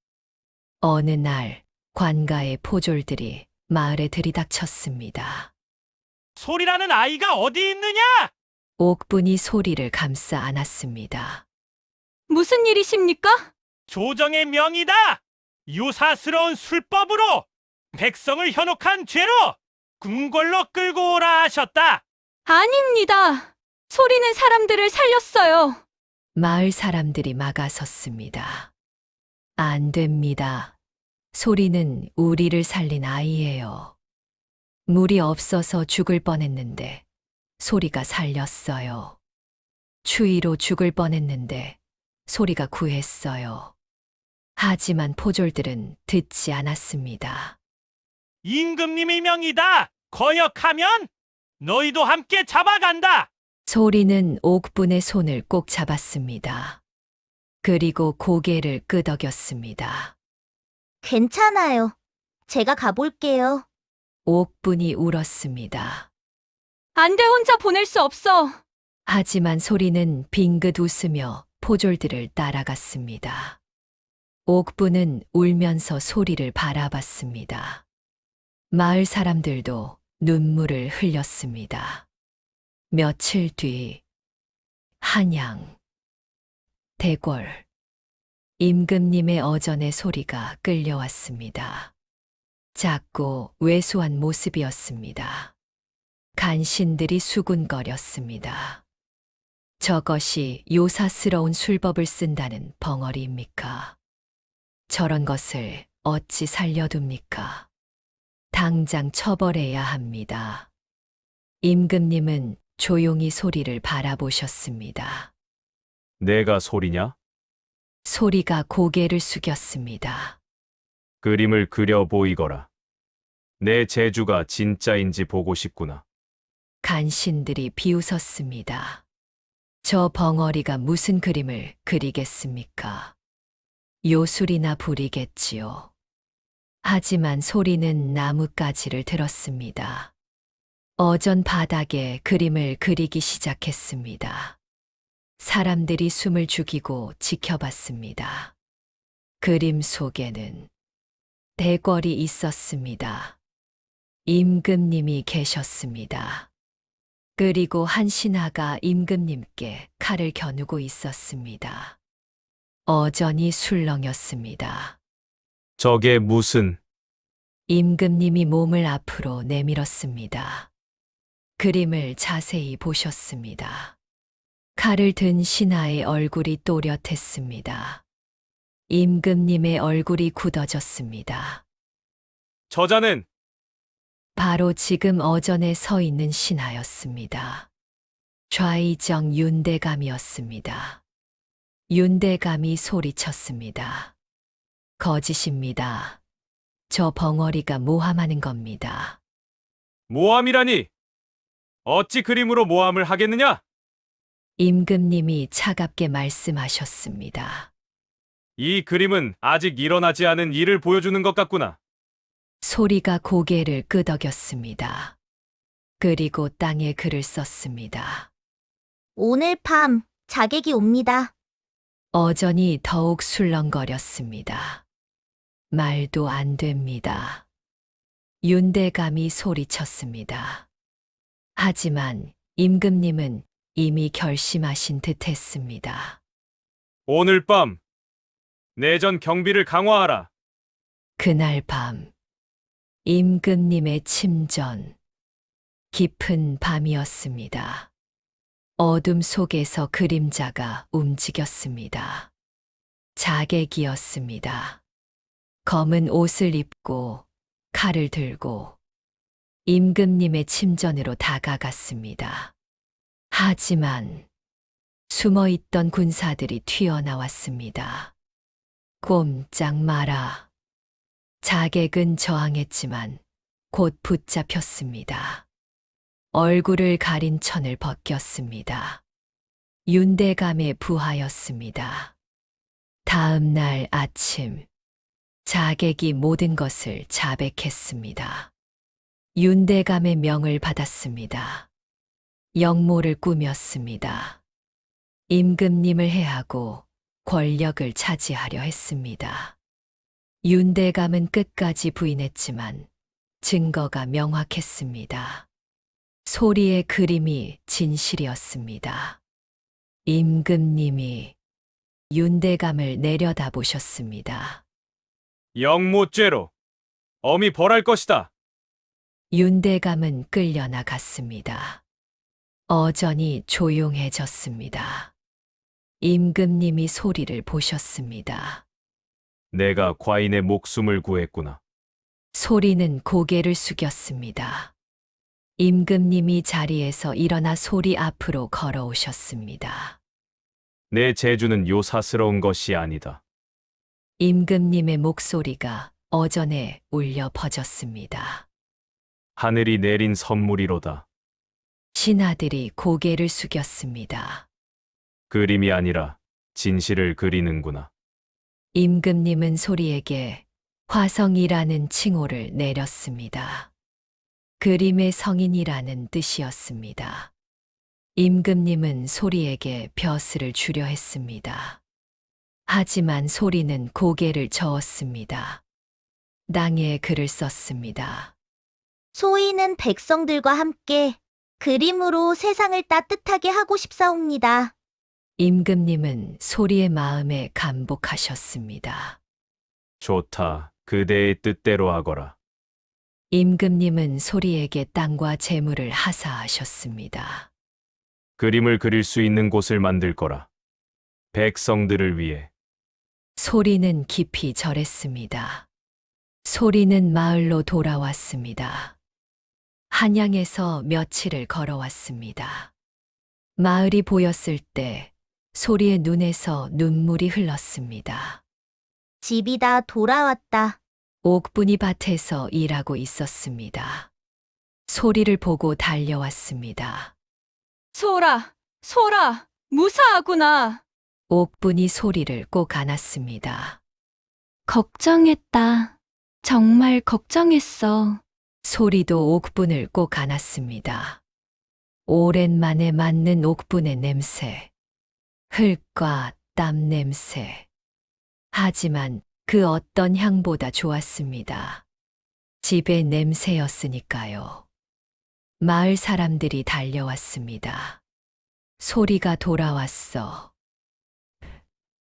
어느 날 관가의 포졸들이 마을에 들이닥쳤습니다. 소리라는 아이가 어디 있느냐? 옥분이 소리를 감싸 안았습니다. 무슨 일이십니까? 조정의 명이다. 유사스러운 술법으로 백성을 현혹한 죄로 궁궐로 끌고 오라 하셨다. 아닙니다. 소리는 사람들을 살렸어요. 마을 사람들이 막아섰습니다. 안 됩니다. 소리는 우리를 살린 아이예요. 물이 없어서 죽을 뻔했는데 소리가 살렸어요. 추위로 죽을 뻔했는데 소리가 구했어요. 하지만 포졸들은 듣지 않았습니다. 임금님의 명이다. 거역하면 너희도 함께 잡아간다. 소리는 옥분의 손을 꼭 잡았습니다. 그리고 고개를 끄덕였습니다. 괜찮아요. 제가 가볼게요. 옥분이 울었습니다. 안 돼, 혼자 보낼 수 없어. 하지만 소리는 빙긋 웃으며 포졸들을 따라갔습니다. 옥분은 울면서 소리를 바라봤습니다. 마을 사람들도 눈물을 흘렸습니다. 며칠 뒤 한양, 대궐, 임금님의 어전의 소리가 끌려왔습니다. 작고 왜소한 모습이었습니다. 간신들이 수군거렸습니다. 저것이 요사스러운 술법을 쓴다는 벙어리입니까? 저런 것을 어찌 살려둡니까? 당장 처벌해야 합니다. 임금님은 조용히 소리를 바라보셨습니다. 내가 소리냐? 소리가 고개를 숙였습니다. 그림을 그려 보이거라. 내 재주가 진짜인지 보고 싶구나. 간신들이 비웃었습니다. 저 벙어리가 무슨 그림을 그리겠습니까? 요술이나 부리겠지요. 하지만 소리는 나뭇가지를 들었습니다. 어전 바닥에 그림을 그리기 시작했습니다. 사람들이 숨을 죽이고 지켜봤습니다. 그림 속에는 대궐이 있었습니다. 임금님이 계셨습니다. 그리고 한 신하가 임금님께 칼을 겨누고 있었습니다. 어전이 술렁였습니다. 저게 무슨... 임금님이 몸을 앞으로 내밀었습니다. 그림을 자세히 보셨습니다. 칼을 든 신하의 얼굴이 또렷했습니다. 임금님의 얼굴이 굳어졌습니다. 저자는 바로 지금 어전에 서 있는 신하였습니다. 좌의정 윤대감이었습니다. 윤대감이 소리쳤습니다. 거짓입니다. 저 벙어리가 모함하는 겁니다. 모함이라니! 어찌 그림으로 모함을 하겠느냐? 임금님이 차갑게 말씀하셨습니다. 이 그림은 아직 일어나지 않은 일을 보여주는 것 같구나. 소리가 고개를 끄덕였습니다. 그리고 땅에 글을 썼습니다. 오늘 밤 자객이 옵니다. 어전이 더욱 술렁거렸습니다. 말도 안 됩니다. 윤대감이 소리쳤습니다. 하지만 임금님은 이미 결심하신 듯 했습니다. 오늘 밤 내전 경비를 강화하라. 그날 밤 임금님의 침전 깊은 밤이었습니다. 어둠 속에서 그림자가 움직였습니다. 자객이었습니다. 검은 옷을 입고 칼을 들고 임금님의 침전으로 다가갔습니다. 하지만 숨어있던 군사들이 튀어나왔습니다. 꼼짝 마라. 자객은 저항했지만 곧 붙잡혔습니다. 얼굴을 가린 천을 벗겼습니다. 윤대감에 부하였습니다. 다음 날 아침, 자객이 모든 것을 자백했습니다. 윤대감의 명을 받았습니다. 역모를 꾸몄습니다. 임금님을 해하고 권력을 차지하려 했습니다. 윤대감은 끝까지 부인했지만 증거가 명확했습니다. 소리의 그림이 진실이었습니다. 임금님이 윤대감을 내려다보셨습니다. 영모죄로 엄히 벌할 것이다. 윤대감은 끌려나갔습니다. 어전이 조용해졌습니다. 임금님이 소리를 보셨습니다. 내가 과인의 목숨을 구했구나. 소리는 고개를 숙였습니다. 임금님이 자리에서 일어나 소리 앞으로 걸어오셨습니다. 내 재주는 요사스러운 것이 아니다. 임금님의 목소리가 어전에 울려 퍼졌습니다. 하늘이 내린 선물이로다. 신하들이 고개를 숙였습니다. 그림이 아니라 진실을 그리는구나. 임금님은 소리에게 화성이라는 칭호를 내렸습니다. 그림의 성인이라는 뜻이었습니다. 임금님은 소리에게 벼슬을 주려 했습니다. 하지만 소리는 고개를 저었습니다. 땅에 글을 썼습니다. 소인은 백성들과 함께 그림으로 세상을 따뜻하게 하고 싶사옵니다. 임금님은 소리의 마음에 감복하셨습니다. 좋다. 그대의 뜻대로 하거라. 임금님은 소리에게 땅과 재물을 하사하셨습니다. 그림을 그릴 수 있는 곳을 만들 거라. 백성들을 위해. 소리는 깊이 절했습니다. 소리는 마을로 돌아왔습니다. 한양에서 며칠을 걸어왔습니다. 마을이 보였을 때 소리의 눈에서 눈물이 흘렀습니다. 집이 다 돌아왔다. 옥분이 밭에서 일하고 있었습니다. 소리를 보고 달려왔습니다. 소라, 소라, 무사하구나. 옥분이 소리를 꼭 안았습니다. 걱정했다. 정말 걱정했어. 소리도 옥분을 꼭 안았습니다. 오랜만에 맡는 옥분의 냄새, 흙과 땀 냄새. 하지만 그 어떤 향보다 좋았습니다. 집의 냄새였으니까요. 마을 사람들이 달려왔습니다. 소리가 돌아왔어.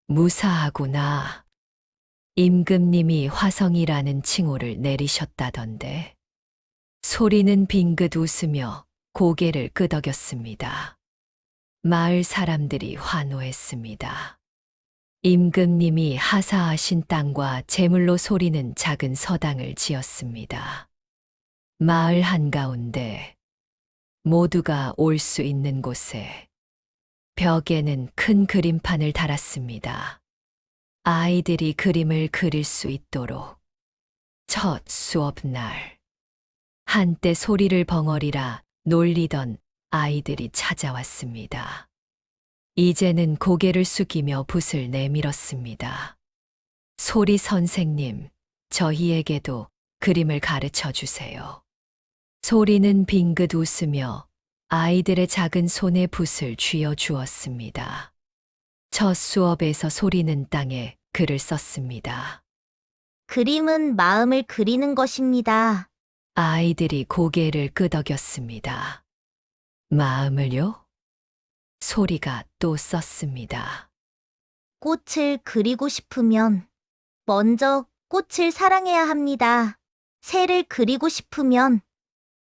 무사하구나. 임금님이 화성이라는 칭호를 내리셨다던데. 소리는 빙긋 웃으며 고개를 끄덕였습니다. 마을 사람들이 환호했습니다. 임금님이 하사하신 땅과 제물로 소리는 작은 서당을 지었습니다. 마을 한가운데 모두가 올 수 있는 곳에 벽에는 큰 그림판을 달았습니다. 아이들이 그림을 그릴 수 있도록. 첫 수업날, 한때 소리를 벙어리라 놀리던 아이들이 찾아왔습니다. 이제는 고개를 숙이며 붓을 내밀었습니다. 소리 선생님, 저희에게도 그림을 가르쳐 주세요. 소리는 빙긋 웃으며 아이들의 작은 손에 붓을 쥐어 주었습니다. 첫 수업에서 소리는 땅에 글을 썼습니다. 그림은 마음을 그리는 것입니다. 아이들이 고개를 끄덕였습니다. 마음을요? 소리가 또 썼습니다. 꽃을 그리고 싶으면 먼저 꽃을 사랑해야 합니다. 새를 그리고 싶으면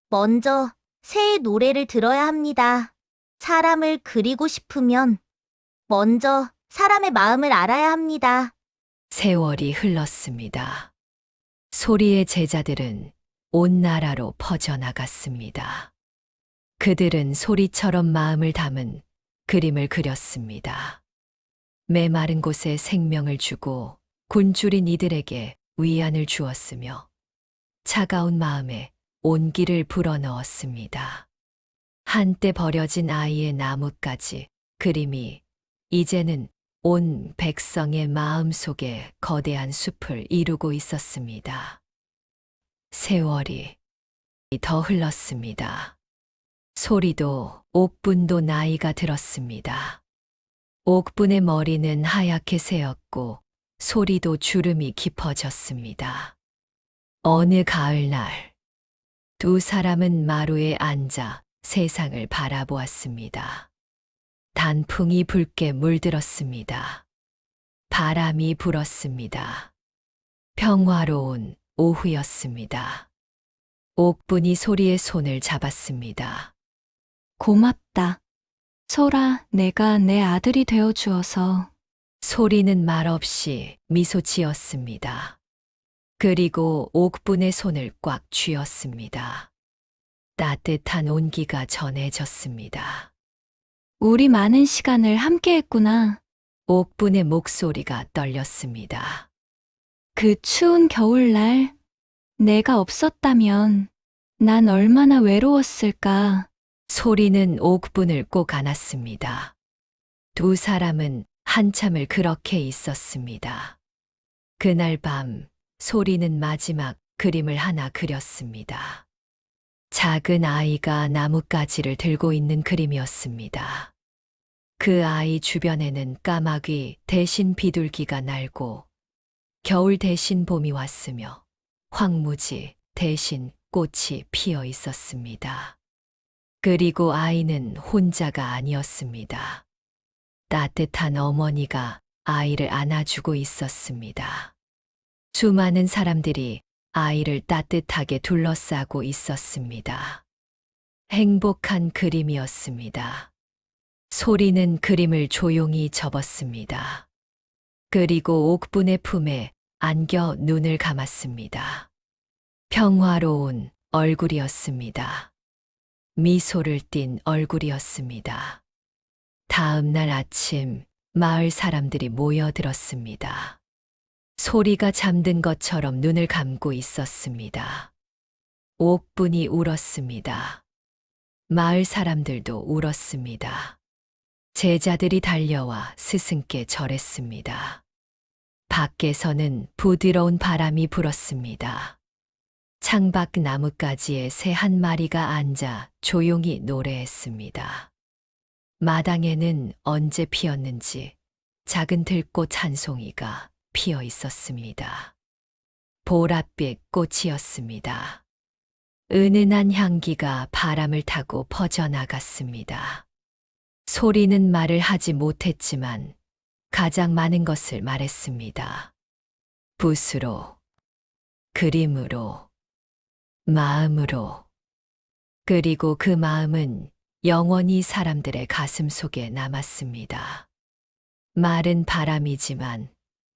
먼저 새의 노래를 들어야 합니다. 사람을 그리고 싶으면 먼저 사람의 마음을 알아야 합니다. 세월이 흘렀습니다. 소리의 제자들은 온 나라로 퍼져나갔습니다. 그들은 소리처럼 마음을 담은 그림을 그렸습니다. 메마른 곳에 생명을 주고 굶주린 이들에게 위안을 주었으며 차가운 마음에 온기를 불어넣었습니다. 한때 버려진 아이의 나뭇가지 그림이 이제는 온 백성의 마음 속에 거대한 숲을 이루고 있었습니다. 세월이 더 흘렀습니다. 소리도 옥분도 나이가 들었습니다. 옥분의 머리는 하얗게 새었고 소리도 주름이 깊어졌습니다. 어느 가을날 두 사람은 마루에 앉아 세상을 바라보았습니다. 단풍이 붉게 물들었습니다. 바람이 불었습니다. 평화로운 오후였습니다. 옥분이 소리의 손을 잡았습니다. 고맙다. 소라, 내가 내 아들이 되어 주어서. 소리는 말없이 미소 지었습니다. 그리고 옥분의 손을 꽉 쥐었습니다. 따뜻한 온기가 전해졌습니다. 우리 많은 시간을 함께 했구나. 옥분의 목소리가 떨렸습니다. 그 추운 겨울날, 내가 없었다면 난 얼마나 외로웠을까. 소리는 옥분을 꼭 안았습니다. 두 사람은 한참을 그렇게 있었습니다. 그날 밤 소리는 마지막 그림을 하나 그렸습니다. 작은 아이가 나뭇가지를 들고 있는 그림이었습니다. 그 아이 주변에는 까마귀 대신 비둘기가 날고 겨울 대신 봄이 왔으며 황무지 대신 꽃이 피어 있었습니다. 그리고 아이는 혼자가 아니었습니다. 따뜻한 어머니가 아이를 안아주고 있었습니다. 수많은 사람들이 아이를 따뜻하게 둘러싸고 있었습니다. 행복한 그림이었습니다. 소리는 그림을 조용히 접었습니다. 그리고 옥분의 품에 안겨 눈을 감았습니다. 평화로운 얼굴이었습니다. 미소를 띤 얼굴이었습니다. 다음 날 아침 마을 사람들이 모여들었습니다. 소리가 잠든 것처럼 눈을 감고 있었습니다. 옥분이 울었습니다. 마을 사람들도 울었습니다. 제자들이 달려와 스승께 절했습니다. 밖에서는 부드러운 바람이 불었습니다. 창밖 나뭇가지에 새 한 마리가 앉아 조용히 노래했습니다. 마당에는 언제 피었는지 작은 들꽃 한 송이가 피어 있었습니다. 보랏빛 꽃이었습니다. 은은한 향기가 바람을 타고 퍼져나갔습니다. 소리는 말을 하지 못했지만 가장 많은 것을 말했습니다. 붓으로, 그림으로, 마음으로. 그리고 그 마음은 영원히 사람들의 가슴 속에 남았습니다. 말은 바람이지만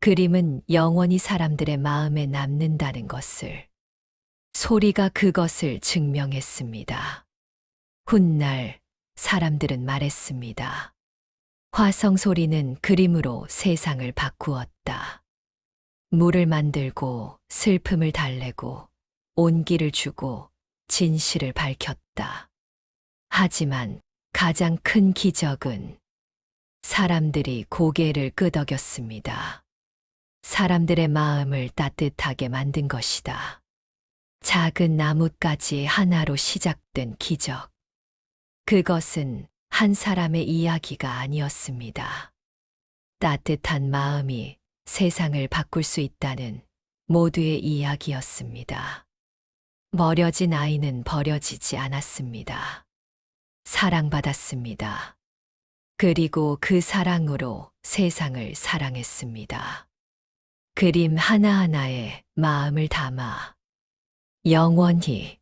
그림은 영원히 사람들의 마음에 남는다는 것을. 소리가 그것을 증명했습니다. 훗날 사람들은 말했습니다. 화성 소리는 그림으로 세상을 바꾸었다. 물을 만들고 슬픔을 달래고 온기를 주고 진실을 밝혔다. 하지만 가장 큰 기적은 사람들이 고개를 끄덕였습니다. 사람들의 마음을 따뜻하게 만든 것이다. 작은 나뭇가지 하나로 시작된 기적. 그것은 한 사람의 이야기가 아니었습니다. 따뜻한 마음이 세상을 바꿀 수 있다는 모두의 이야기였습니다. 버려진 아이는 버려지지 않았습니다. 사랑받았습니다. 그리고 그 사랑으로 세상을 사랑했습니다. 그림 하나하나에 마음을 담아 영원히